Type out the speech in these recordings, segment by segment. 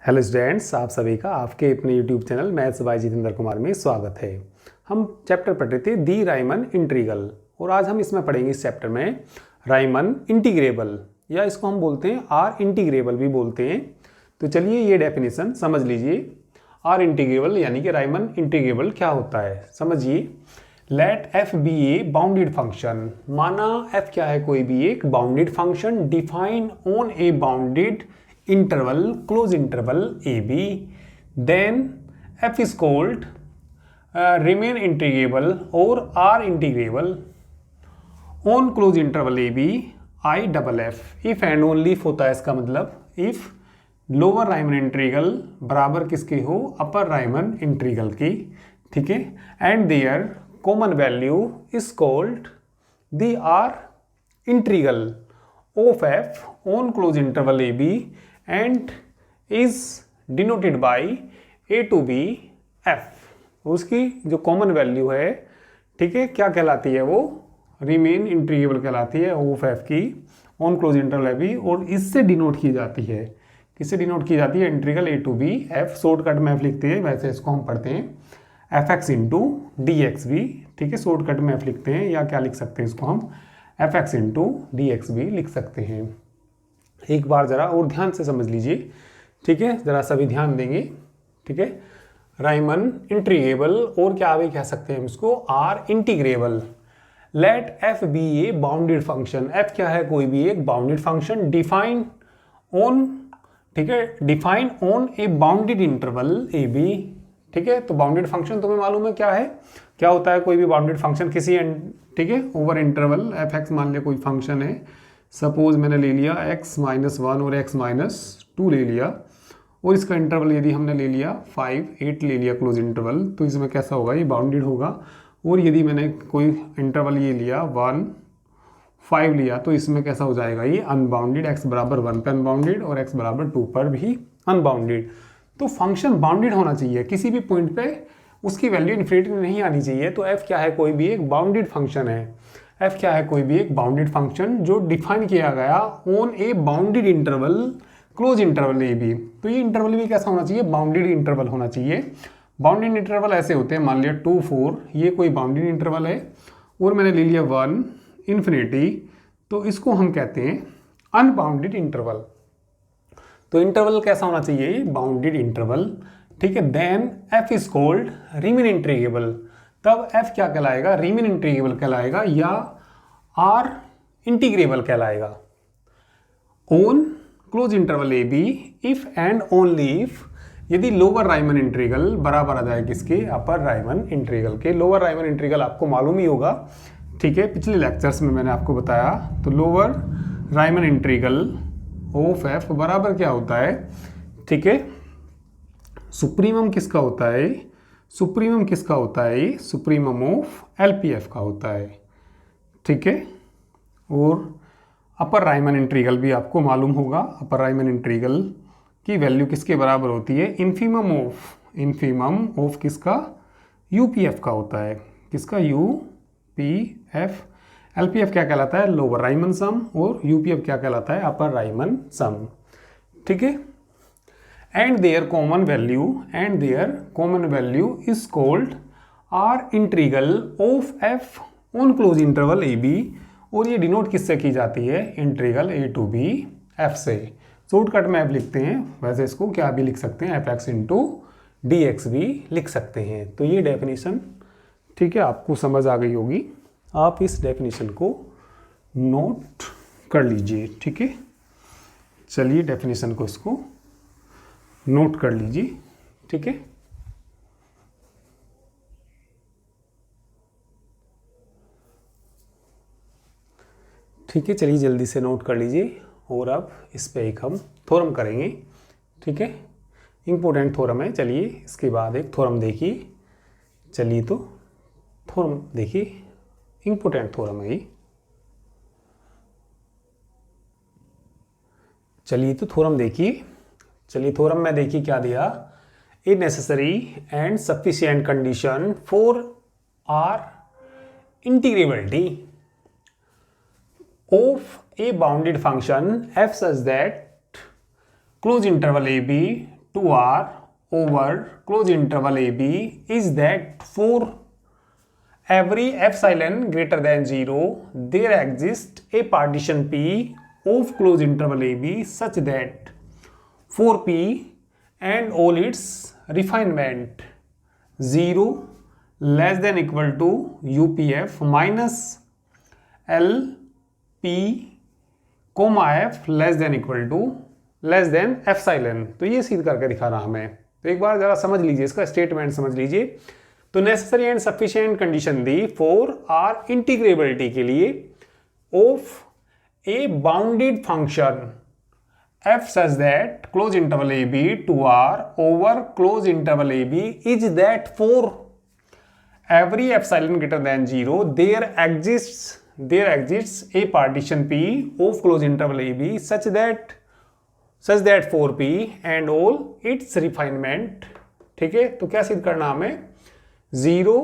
Hello students, आप सभी का आपके अपने YouTube channel maths by Jitendra Kumar में स्वागत है। हम चैप्टर पढ़ रहे थे दी राइमन इंटीग्रल और आज हम इसमें पढ़ेंगे इस चैप्टर में राइमन इंटीग्रेबल या इसको हम बोलते हैं आर इंटीग्रेबल भी बोलते हैं। तो चलिए ये डेफिनेशन समझ लीजिए। आर इंटीग्रेबल यानी कि राइमन इंटीग्रेबल क्या होता है समझिए। Late f be a bounded function, माना एफ क्या है, कोई भी एक bounded function define on a bounded interval close interval ab, then f is called remain integrable or r integrable on close interval ab I double f if and only if होता है इसका मतलब if lower Riemann integral बराबर किसके हो, अपर Riemann integral की, ठीक है, and their common value is called the R integral of f on close interval ab and is denoted by a to b f। उसकी जो कॉमन वैल्यू है, ठीक है, क्या कहलाती है, वो रिमेन इंटीग्रेबल कहलाती है ऑफ एफ की on close interval a b, और इससे डिनोट की जाती है, किससे डिनोट की जाती है, integral a to b f, shortcut में एफ लिखते हैं, वैसे इसको हम पढ़ते हैं f x into d x b, ठीक है, शॉर्टकट में एफ लिखते हैं, या क्या लिख सकते हैं इसको हम f x into d x b लिख सकते हैं। एक बार ज़रा और ध्यान से समझ लीजिए, ठीक है, ज़रा सभी ध्यान देंगे, ठीक है। राइमन इंटीग्रेबल और क्या भी कह सकते हैं हम इसको, R integrable. Let f be a bounded function, f क्या है, कोई भी एक बाउंडेड फंक्शन डिफाइन ऑन, ठीक है, define on a bounded interval a b, ठीक है। तो बाउंडेड फंक्शन तुम्हें मालूम है क्या है, क्या होता है, कोई भी बाउंडेड फंक्शन किसी, ठीक है, ओवर इंटरवल एफ एक्स मान लिया कोई फंक्शन है, सपोज मैंने ले लिया x माइनस वन और x माइनस टू ले लिया, और इसका इंटरवल यदि हमने ले लिया 5, 8 ले लिया क्लोज इंटरवल, तो इसमें कैसा होगा, ये बाउंडेड होगा। और यदि मैंने कोई इंटरवल ये लिया 1, 5 लिया, तो इसमें कैसा हो जाएगा, ये अनबाउंडेड, x बराबर 1 पर अनबाउंडेड और x बराबर 2 पर भी अनबाउंडेड। तो फंक्शन बाउंडेड होना चाहिए, किसी भी पॉइंट पे उसकी वैल्यू इन्फिनिटी नहीं आनी चाहिए। तो f क्या है, कोई भी एक बाउंडेड फंक्शन है, f क्या है, कोई भी एक बाउंडेड फंक्शन जो डिफाइन किया गया on a bounded interval close interval a b. तो ये इंटरवल भी कैसा होना चाहिए, बाउंडेड इंटरवल होना चाहिए। बाउंडेड इंटरवल ऐसे होते हैं, मान लिया 2, 4, ये कोई बाउंडेड इंटरवल है, और मैंने ले लिया 1 इन्फिनिटी, तो इसको हम कहते हैं अनबाउंडेड इंटरवल। तो इंटरवल कैसा होना चाहिए, बाउंडेड इंटरवल, ठीक है। Then f is called Riemann integrable, तब f क्या कहलाएगा, रीमेन इंटीग्रेबल कहलाएगा या r इंटीग्रेबल कहलाएगा on close interval a b if and only if, यदि लोअर राइमन इंटीग्रल बराबर आ जाए किसके, अपर राइमन इंटीग्रल के। लोअर राइमन इंटीग्रल आपको मालूम ही होगा, ठीक है, पिछले लेक्चर्स में मैंने आपको बताया। तो lower Riemann integral of F बराबर क्या होता है, ठीक है, सुप्रीमम किसका होता है, सुप्रीमम किसका होता है, सुप्रीमम ऑफ एलपीएफ का होता है, ठीक है। और अपर राइमन इंटीग्रल भी आपको मालूम होगा, अपर राइमन इंटीग्रल की वैल्यू किसके बराबर होती है, इन्फीमम ऑफ किसका, यूपीएफ का होता है, किसका, यूपीएफ। एलपीएफ क्या कहलाता है, लोअर राइमन सम, और यूपीएफ क्या कहलाता है, अपर राइमन सम, ठीक है। and their common value is called r integral of f on close interval ab, और ये डिनोट किससे की जाती है, integral a to b f से। शॉर्टकट में f लिखते हैं, वैसे इसको क्या भी लिख सकते हैं, f x into d x भी लिख सकते हैं। तो ये डेफिनेशन, ठीक है, आपको समझ आ गई होगी। आप इस डेफिनेशन को नोट कर लीजिए, ठीक है। चलिए डेफिनेशन को इसको नोट कर लीजिए, ठीक है। ठीक है, चलिए जल्दी से नोट कर लीजिए, और अब इस पे एक हम थ्योरम करेंगे, ठीक है, इम्पोर्टेंट थ्योरम है। चलिए इसके बाद एक थ्योरम देखिए, चलिए तो थ्योरम देखिए, इम्पोर्टेंट थ्योरम है ये। चलिए तो थ्योरम देखिए, चलिए थ्योरम में देखिए क्या दिया, a necessary and sufficient condition for R integrability of a bounded function f such that close interval a b 2r over close interval ab is that for every epsilon greater than 0 there exists a partition p of close interval ab such that for p and all its refinement 0 less than equal to upf minus lp comma f less than equal to less than epsilon. तो ये सीध करके दिखा रहा हमें। तो एक बार जरा समझ लीजिए, इसका स्टेटमेंट समझ लीजिए। तो नेसेसरी एंड सफिशिएंट कंडीशन दी फॉर आर इंटीग्रेबिलिटी के लिए of a bounded function f such that close interval ab to r over close interval ab is that for every epsilon greater than 0 there exists a partition p of close interval ab such that for p and all its refinement, ठीक है। तो क्या सिद्ध करना हमें, 0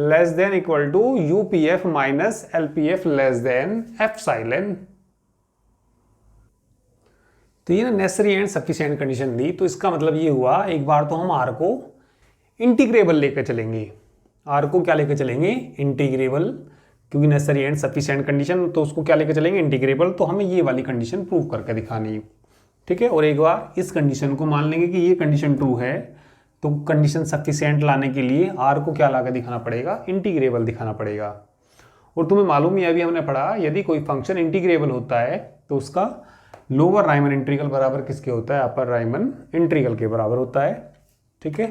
less than equal to UPF minus LPF less than epsilon. तो ये ना नेसेसरी एंड सफिशिएंट कंडीशन दी। तो इसका मतलब ये हुआ, एक बार तो हम आर को इंटीग्रेबल लेकर चलेंगे। आर को क्या लेकर चलेंगे, इंटीग्रेबल, क्योंकि नेसेसरी एंड सफिशिएंट कंडीशन, तो उसको क्या लेकर चलेंगे, इंटीग्रेबल। तो हमें ये वाली कंडीशन प्रूव करके दिखानी, ठीक है। और एक बार इस कंडीशन को मान लेंगे कि ये कंडीशन ट्रू है, तो कंडीशन सफिशिएंट लाने के लिए आर को क्या लाकर दिखाना पड़ेगा, इंटीग्रेबल दिखाना पड़ेगा। और तुम्हें मालूम है, अभी हमने पढ़ा, यदि कोई फंक्शन इंटीग्रेबल होता है तो उसका लोअर राइमन इंटीग्रल बराबर किसके होता है, अपर राइमन इंटीग्रल के बराबर होता है, ठीक है।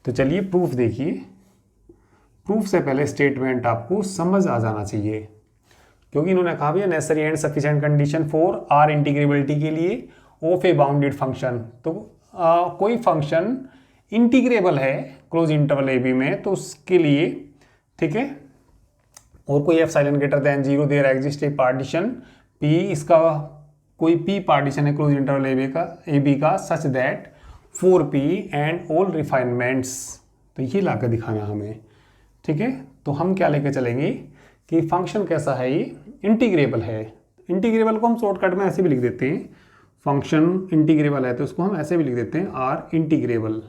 तो चलिए प्रूफ देखिए। प्रूफ से पहले स्टेटमेंट आपको समझ आ जाना चाहिए, क्योंकि इन्होंने कहा भैया necessary and sufficient condition for R integrability के लिए ऑफ ए बाउंडेड फंक्शन। तो कोई फंक्शन इंटीग्रेबल है क्लोज इंटरवल ए बी में, तो उसके लिए, ठीक है, और कोई epsilon greater than 0 there exist a partition P, इसका कोई पी पार्टीशन है क्लोज इंटरवल ए बी का such that for P and all refinements. तो ये ला कर दिखाना हमें, ठीक है। तो हम क्या लेकर चलेंगे कि फंक्शन कैसा है, ये इंटीग्रेबल है। इंटीग्रेबल को हम शॉर्टकट में ऐसे भी लिख देते हैं, फंक्शन इंटीग्रेबल है तो उसको हम ऐसे भी लिख देते हैं, R integrable,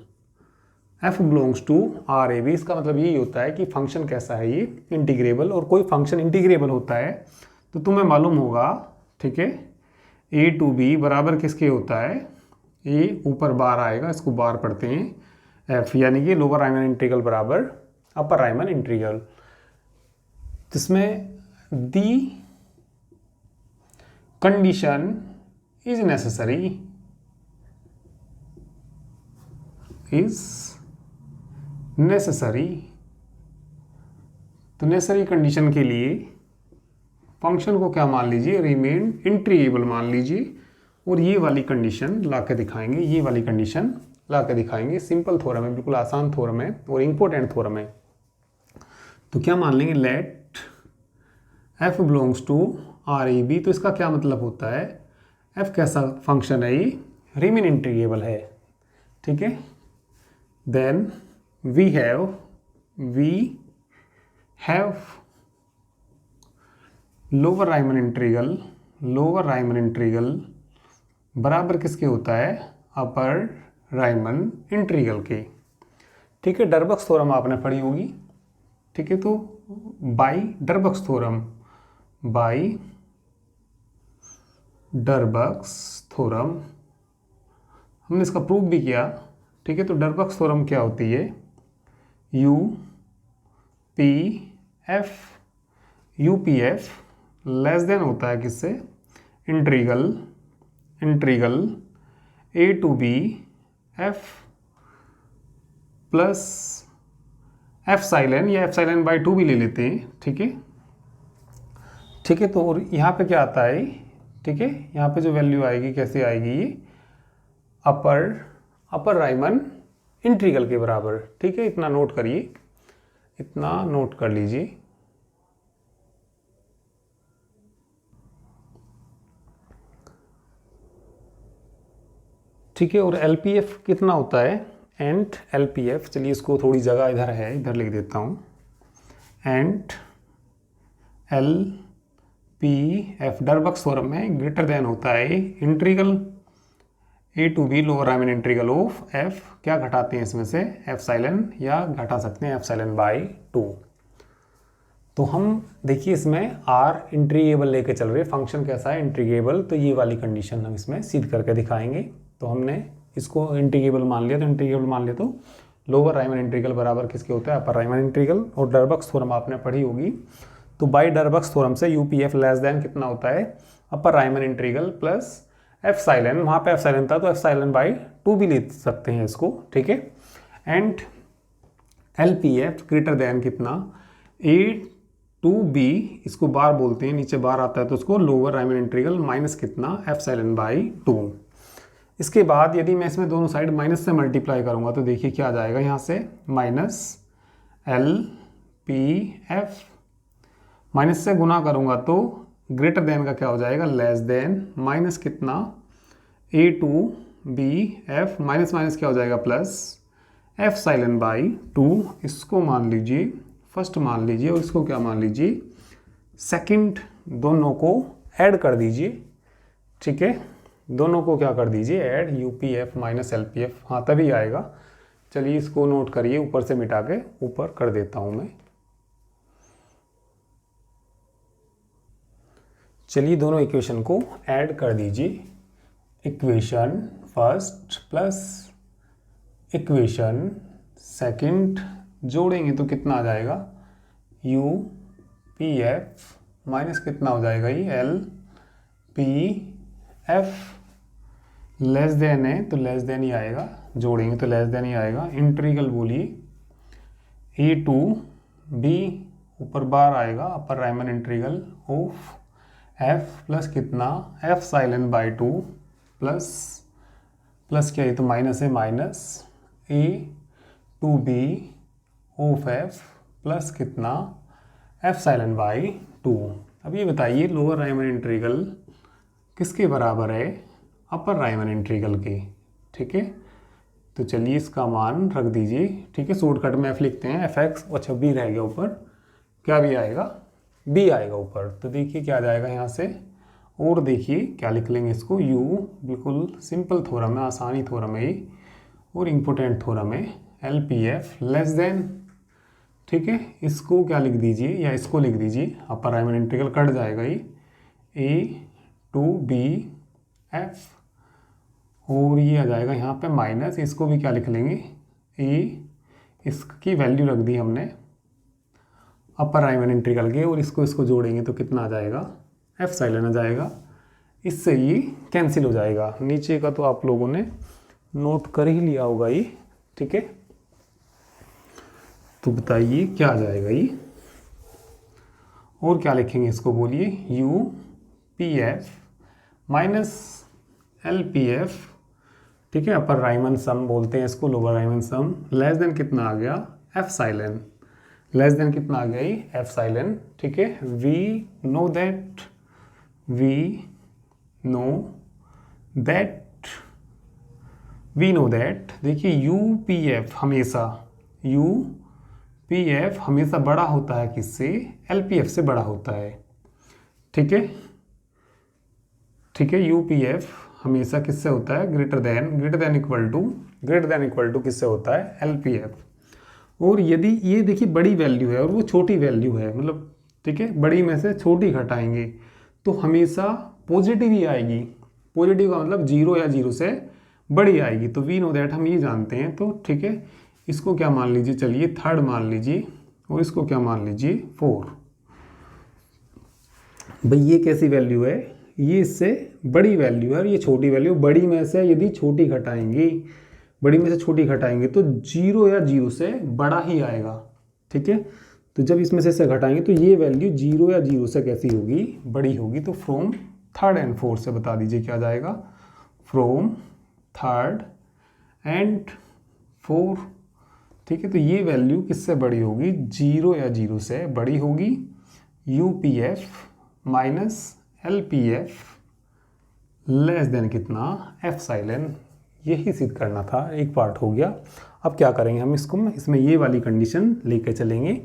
f belongs to R a b. इसका मतलब यही होता है कि फंक्शन कैसा है, ये इंटीग्रेबल। और कोई फंक्शन इंटीग्रेबल होता है तो तुम्हें मालूम होगा, ठीक है, ए टू बी बराबर किसके होता है, ए ऊपर बार आएगा, इसको बार पढ़ते हैं, एफ यानी कि लोअर राइमन इंटीग्रल बराबर अपर राइमन इंटीग्रल, जिसमें दी कंडीशन इज नेसेसरी तो नेसेसरी कंडीशन के लिए फंक्शन को क्या मान लीजिए, रिमेन इंटीग्रेबल मान लीजिए। और ये वाली कंडीशन ला के दिखाएंगे, ये वाली कंडीशन ला के दिखाएंगे। सिंपल थ्योरम है, बिल्कुल आसान थ्योरम है और इंपॉर्टेंट थ्योरम है। तो क्या मान लेंगे, let f belongs to R a b. तो इसका क्या मतलब होता है, f कैसा फंक्शन है, ये रिमेन इंटीग्रेबल है, ठीक है। Then we have lower Riemann integral बराबर किसके होता है, अपर राइमन इंटीग्रल के, ठीक है। डरबक्स थ्योरम आपने पढ़ी होगी, ठीक है। तो बाय डरबक्स थ्योरम हमने इसका प्रूफ भी किया, ठीक है। तो डरबक्स थ्योरम क्या होती है, यूपीएफ लेस देन होता है किससे, integral a to b f plus epsilon, या एप्सिलॉन बाय 2 भी ले लेते हैं, ठीक है, ठीक है। तो और यहाँ पे क्या आता है, ठीक है, यहाँ पे जो वैल्यू आएगी कैसे आएगी, ये अपर राइमन इंटीग्रल के बराबर, ठीक है। इतना नोट करिए, इतना नोट कर लीजिए। ठीक है। और LPF कितना होता है, एंड LPF, चलिए इसको थोड़ी जगह इधर है, इधर लिख देता हूँ, एंड LPF डरबक्स थ्योरम में ग्रेटर देन होता है integral a to b lower Riemann integral of f, क्या घटाते हैं इसमें से, एफ साइलन, या घटा सकते हैं एफ साइलन बाई 2। तो हम देखिए इसमें आर इंटीग्रेबल लेके चल रहे, फंक्शन कैसा है, इंटीग्रेबल, तो ये वाली कंडीशन हम इसमें सिद्ध करके दिखाएंगे। तो हमने इसको इंटीग्रेबल मान लिया, तो इंटीग्रेबल मान लिया तो लोअर राइमन इंटीग्रल बराबर किसके होता है, अपर राइमन इंटीग्रल। और डरबक्स थ्योरम आपने पढ़ी होगी, तो बाई डरबक्स थ्योरम से यूपीएफ लेस देन कितना होता है, upper Riemann integral plus f epsilon, वहाँ पे एफ साइलन था तो एफ साइलन बाई 2 भी ले सकते हैं इसको, ठीक है। And L P F greater then कितना, ए टू बी, इसको बार बोलते हैं, नीचे बार आता है तो उसको लोअर राइमन इंटीग्रल माइनस कितना, एफ साइलन बाई 2। इसके बाद यदि मैं इसमें दोनों साइड माइनस से मल्टीप्लाई करूँगा तो देखिए क्या आ जाएगा, यहाँ से minus L P F, minus से गुना करूँगा तो ग्रेटर देन का क्या हो जाएगा, लेस देन, माइनस कितना, a to b f, minus minus क्या हो जाएगा, प्लस एफ साइलन बाई 2। इसको मान लीजिए फर्स्ट मान लीजिए और इसको क्या मान लीजिए सेकंड, दोनों को ऐड कर दीजिए, ठीक है, दोनों को क्या कर दीजिए add, you P F minus L P F, हाँ तभी आएगा। चलिए इसको नोट करिए, ऊपर से मिटा के ऊपर कर देता हूँ मैं। चलिए दोनों इक्वेशन को ऐड कर दीजिए, equation first plus equation second जोड़ेंगे तो कितना आ जाएगा, यू पी एफ माइनस कितना हो जाएगा, ये L P F, less then है तो लेस देन ही आएगा, जोड़ेंगे तो लेस देन ही आएगा। इंटीग्रल बोलिए ए टू बी, ऊपर बार आएगा, upper Riemann integral of f plus कितना, f epsilon by 2 plus plus क्या है तो माइनस है, minus a to b of f plus कितना, एफ साइलन बाई 2। अब ये बताइए लोअर राइमन इंटीग्रल किसके बराबर है, अपर राइमन इंटीग्रल के, ठीक है। तो चलिए इसका मान रख दीजिए, ठीक है, शॉर्टकट में एफ लिखते हैं, एफ एक्स, अच्छा बी रह गया ऊपर, क्या भी आएगा, बी आएगा ऊपर। तो देखिए क्या आ जाएगा यहाँ से, और देखिए क्या लिख लेंगे इसको, यू, बिल्कुल सिंपल थ्योरम है, आसानी थ्योरम है ये, और इम्पोर्टेंट थ्योरम है, L P F less then, ठीक है, इसको क्या लिख दीजिए या इसको लिख दीजिए, अपर राइमन इंटीग्रल कट जाएगा ये, ए टू बी एफ, और ये आ जाएगा यहाँ पे माइनस, इसको भी क्या लिख लेंगे, ए, इसकी वैल्यू रख दी हमने अपर राइमन इंटीग्रल के, और इसको इसको जोड़ेंगे तो कितना आ जाएगा, एफ साइलन आ जाएगा। इससे ये कैंसिल हो जाएगा, नीचे का तो आप लोगों ने नोट कर ही लिया होगा ये, ठीक है। तो बताइए क्या आ जाएगा ये, और क्या लिखेंगे इसको बोलिए, you P F minus L P F, ठीक है, अपर राइमन सम बोलते हैं इसको, लोअर राइमन सम, लेस देन कितना आ गया, एफ साइलन, लेस देन कितना आ गया ये, एफ साइलन, ठीक है। We know that, we know that, we know that, देखिए यू पी एफ हमेशा, यू पी एफ हमेशा बड़ा होता है किससे, एल पी एफ से बड़ा होता है, ठीक है, ठीक है, यू पी एफ हमेशा किससे होता है, ग्रेटर देन इक्वल टू किससे होता है, एल पी एफ। और यदि ये देखिए बड़ी वैल्यू है और वो छोटी वैल्यू है, मतलब ठीक है, बड़ी में से छोटी घटाएंगे तो हमेशा पॉजिटिव ही आएगी, पॉजिटिव का मतलब जीरो या जीरो से बड़ी आएगी। तो वी नो दैट हम ये जानते हैं, तो ठीक है, इसको क्या मान लीजिए, चलिए थर्ड मान लीजिए, और इसको क्या मान लीजिए 4। भाई ये कैसी वैल्यू है, ये इससे बड़ी वैल्यू है और ये छोटी वैल्यू, बड़ी में से यदि छोटी घटाएंगे, बड़ी में से छोटी घटाएंगे तो जीरो या जीरो से बड़ा ही आएगा, ठीक है। तो जब इसमें से घटाएंगे तो ये वैल्यू जीरो या जीरो से कैसी होगी, बड़ी होगी। तो फ्रॉम थर्ड एंड फोर्थ से बता दीजिए क्या जाएगा, फ्रॉम थर्ड एंड फोर्थ, ठीक है। तो ये वैल्यू किससे बड़ी होगी, जीरो या जीरो से बड़ी होगी, you P F minus L P F less than कितना, एफ साइलन। यही सिद्ध करना था, एक पार्ट हो गया। अब क्या करेंगे हम इसको, इसमें ये वाली कंडीशन लेके चलेंगे,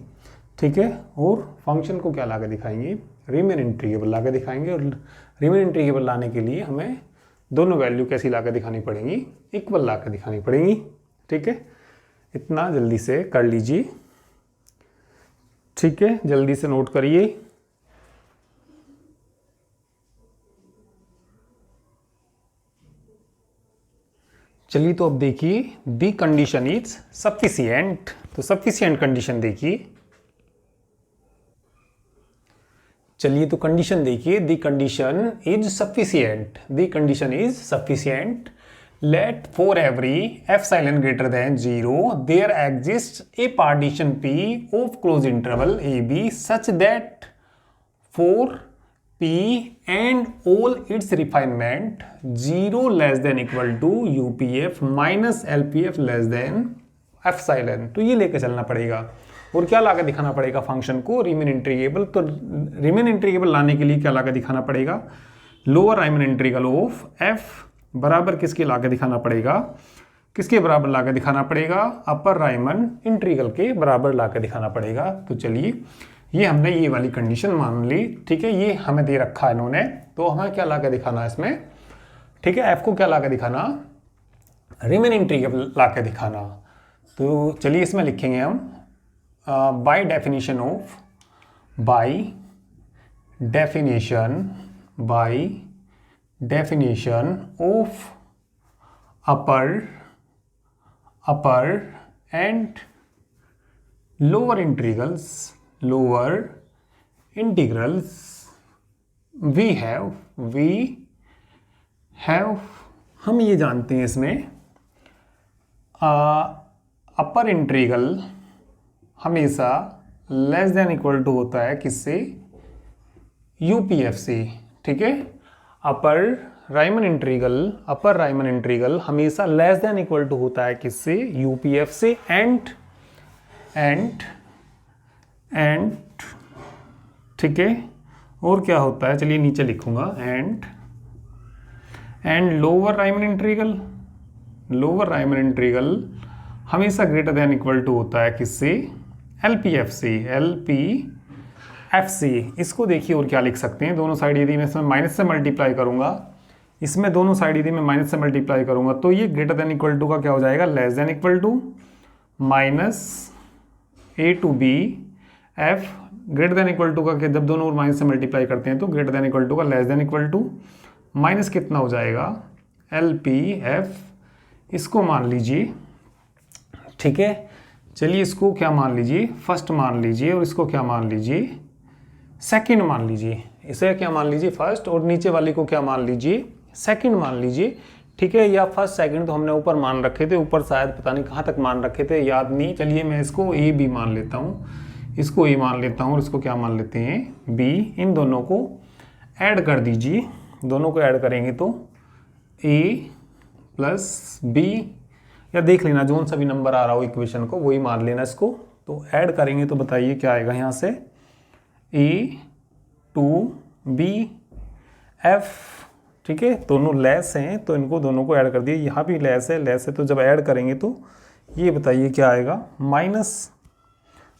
ठीक है। और फंक्शन को क्या ला के दिखाएंगे, रीमेन इंटीग्रेबल ला के दिखाएंगे। और रीमेन इंटीग्रेबल लाने के लिए हमें दोनों वैल्यू कैसी ला के दिखानी पड़ेंगी, इक्वल ला के दिखानी पड़ेंगी। ठीक है, इतना जल्दी से कर लीजिए। ठीक है, जल्दी से नोट करिए। चलिए तो अब देखिए, दी कंडीशन इज सफिशिएंट। तो सफिशिएंट कंडीशन देखिए। चलिए तो कंडीशन देखिए, the condition is sufficient. The condition is sufficient let for every epsilon greater than 0 there exist a partition P of closed interval a b such that for P and all its refinement 0 less than equal to UPF minus LPF less than epsilon. तो ये लेके चलना पड़ेगा। और क्या लाकर दिखाना पड़ेगा function को, रीमन इंटीग्रेबल। तो रीमन इंटीग्रेबल लाने के लिए क्या लाकर दिखाना पड़ेगा, lower Riemann integral of F बराबर किसके लाकर दिखाना पड़ेगा, किसके बराबर लाकर दिखाना पड़ेगा, अपर राइमन इंटीग्रल के बराबर लाकर दिखाना पड़ेगा। तो चलिए, ये हमने ये वाली कंडीशन मान ली। ठीक है, ये हमें दे रखा है इन्होंने, तो हमें क्या लाकर दिखाना है इसमें। ठीक है, एफ को क्या लाकर दिखाना, रीमन इंटीग्रल लाकर दिखाना। तो चलिए इसमें लिखेंगे हम by definition of, by definition of upper and lower integrals we have हम ये जानते हैं इसमें अपर इंटीग्रल हमेशा लेस देन इक्वल टू होता है किससे, यूपीएफ से। ठीक है, अपर राइमन इंटीग्रल हमेशा लेस देन इक्वल टू होता है किससे, यूपीएफ से। एंड ठीक है, और क्या होता है, चलिए नीचे लिखूंगा, एंड लोअर राइमन इंटीग्रल हमेशा ग्रेटर देन इक्वल टू होता है किससे, एलपीएफ से। इसको देखिए और क्या लिख सकते हैं, दोनों साइड यदि मैं इसमें माइनस से मल्टीप्लाई करूंगा, इसमें दोनों साइड यदि मैं माइनस से मल्टीप्लाई करूंगा तो ये ग्रेटर देन इक्वल टू का क्या हो जाएगा, less than equal to, minus a to b f greater than equal to का, जब दोनों और माइनस से मल्टीप्लाई करते हैं तो ग्रेटर देन इक्वल टू का less than equal to, minus कितना हो जाएगा, एल पी एफ। इसको मान लीजिए। ठीक है, चलिए इसको क्या मान लीजिए, फर्स्ट मान लीजिए, और इसको क्या मान लीजिए, सेकंड मान लीजिए। इसे क्या मान लीजिए, फर्स्ट, और नीचे वाले को क्या मान लीजिए, सेकंड मान लीजिए। ठीक है, या फर्स्ट सेकंड तो हमने ऊपर मान रखे थे, ऊपर शायद पता नहीं कहाँ तक मान रखे थे, याद नहीं। चलिए मैं इसको ए बी मान लेता हूँ, इसको ए मान लेता हूँ, और इसको क्या मान लेते हैं, बी। इन दोनों को ऐड कर दीजिए, दोनों को ऐड करेंगे तो ए प्लस बी, या देख लेना जो सा भी नंबर आ रहा हो इक्वेशन को वही मान लेना इसको। तो ऐड करेंगे तो बताइए क्या आएगा यहाँ से, ए टू बी एफ। ठीक है, दोनों लेस हैं तो इनको दोनों को ऐड कर दिए, यहाँ भी लेस है तो जब ऐड करेंगे तो ये बताइए क्या आएगा,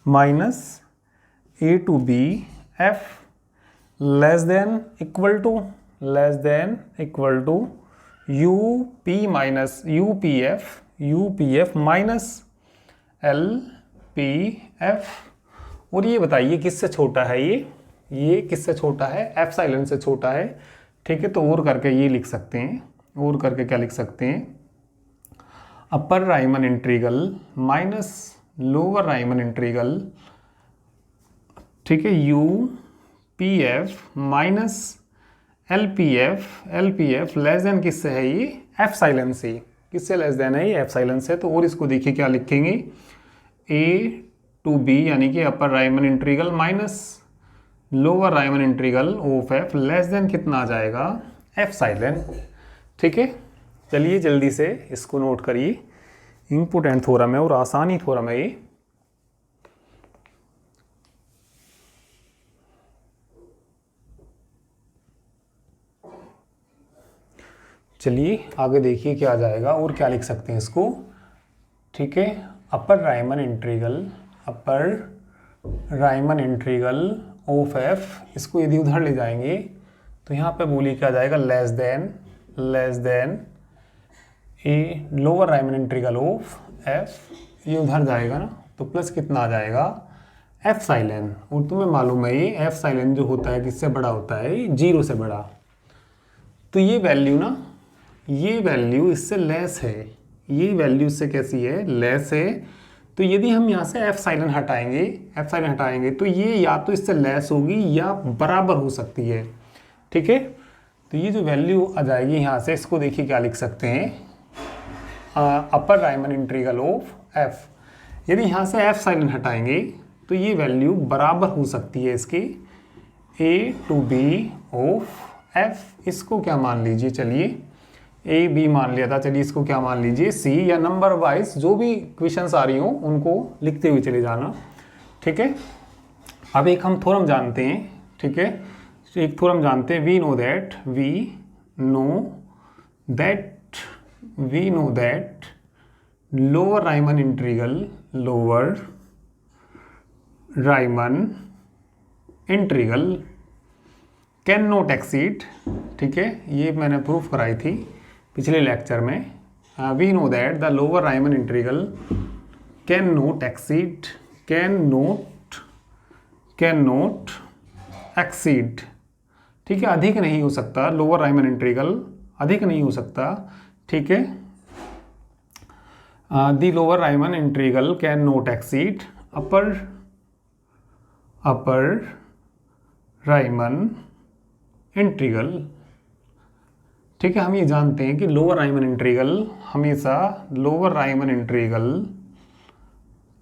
minus a to b f less than equal to U P minus U P F minus L P F. और ये बताइए किससे छोटा है, ये किससे छोटा है, एप्सिलॉन से छोटा है। ठीक है, तो और करके ये लिख सकते हैं, और करके क्या लिख सकते हैं, upper Riemann integral minus lower Riemann integral. ठीक है, U P F minus L P F less than किससे है, ये एप्सिलॉन से। किससे लेस देन है, ये एप्सिलॉन से। तो और इसको देखिए क्या लिखेंगे, ए टू बी यानी कि upper Riemann integral minus lower Riemann integral of f less than कितना आ जाएगा, एप्सिलॉन। ठीक है, चलिए जल्दी से इसको नोट करिए, इम्पोर्टेंट थ्योरम है और आसानी थ्योरम है ये। चलिए आगे देखिए क्या आ जाएगा और क्या लिख सकते हैं इसको। ठीक है, upper Riemann integral of F, इसको यदि उधर ले जाएंगे तो यहाँ पे बोली क्या जाएगा, less less than a lower Riemann integral of F, ये उधर जाएगा ना, तो प्लस कितना आ जाएगा एफ साइलेन। और तुम्हें मालूम है ये एफ साइलेन जो होता है किससे बड़ा होता है, 0 से बड़ा। तो ये वैल्यू ना, ये वैल्यू इससे लेस है, ये वैल्यू इससे कैसी है, लेस है। तो यदि हम यहाँ से एफ साइलेन हटाएंगे तो ये या तो इससे लेस होगी या बराबर हो सकती है। ठीक है, तो ये जो वैल्यू आ जाएगी यहाँ से, इसको देखिए क्या लिख सकते हैं, upper Riemann integral of F. यदि यहाँ से एफ साइलेन हटाएंगे तो ये वैल्यू बराबर हो सकती है इसकी ए टू बी ऑफ एफ। इसको क्या मान लीजिए, चलिए ए बी मान लिया था, चलिए इसको क्या मान लीजिए सी, या नंबर वाइज जो भी क्वेश्चंस आ रही हो उनको लिखते हुए चले जाना। ठीक है, अब एक हम थ्योरम जानते हैं। ठीक है, एक थ्योरम जानते हैं, we know that lower Riemann integral can not exceed. ठीक है, ये मैंने प्रूफ कराई थी पिछले लेक्चर में। We know that the lower Riemann integral can not exceed. ठीक है, अधिक नहीं हो सकता, लोअर राइमन इंटीग्रल अधिक नहीं हो सकता। ठीक है, the lower Riemann integral can not exceed upper Riemann integral. ठीक है, हम ये जानते हैं कि लोअर राइमन इंटीग्रल हमेशा lower Riemann integral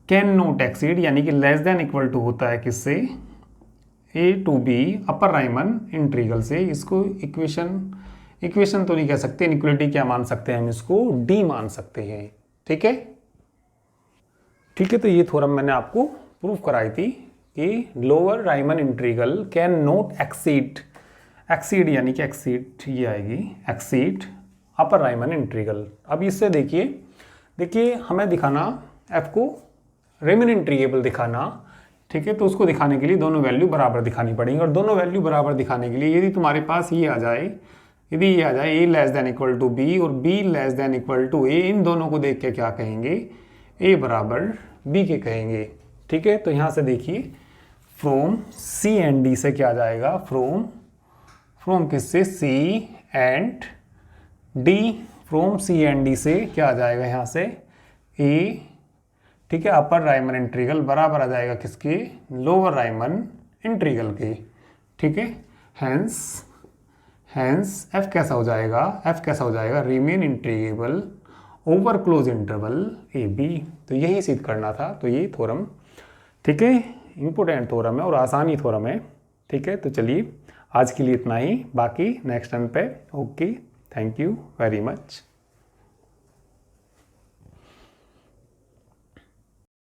can not exceed, यानी कि लेस देन इक्वल टू होता है किससे, a to b upper Riemann integral से। इसको इक्वेशन तो नहीं कह सकते, इनइक्वालिटी क्या मान सकते हैं हम, इसको डी मान सकते हैं। ठीक है, तो ये थ्योरम मैंने आपको प्रूफ कराई थी कि lower Riemann integral can not exceed यानी कि एक्सीड ये आएगी, एक्सीड अपर राइमन इंटीग्रल। अब इससे देखिए हमें दिखाना एफ को राइमन इंटीग्रेबल दिखाना। ठीक है, तो उसको दिखाने के लिए दोनों वैल्यू बराबर दिखानी पड़ेंगी, और दोनों वैल्यू बराबर दिखाने के लिए यदि तुम्हारे पास ये आ जाए, A less than equal to B और B less than equal to A, इन दोनों को देख के क्या कहेंगे, ए बराबर बी के कहेंगे। ठीक है, तो यहाँ से देखिए फ्रॉम सी एंड डी से क्या आ जाएगा, फ्रॉम किससे, C and D, from C and D से क्या आ जाएगा यहाँ से ए। ठीक है, अपर राइमन इंटीग्रल बराबर आ जाएगा किसके, लोअर राइमन इंटीग्रल के। ठीक है, हैंस एफ कैसा हो जाएगा, Riemann integrable over close interval a b. तो यही सिद्ध करना था, तो ये थ्योरम, ठीक है, इंपॉर्टेंट थ्योरम है और आसानी थ्योरम है। ठीक है, तो चलिए आज के लिए इतना ही, बाकी नेक्स्ट टाइम पे। Okay, thank you very much.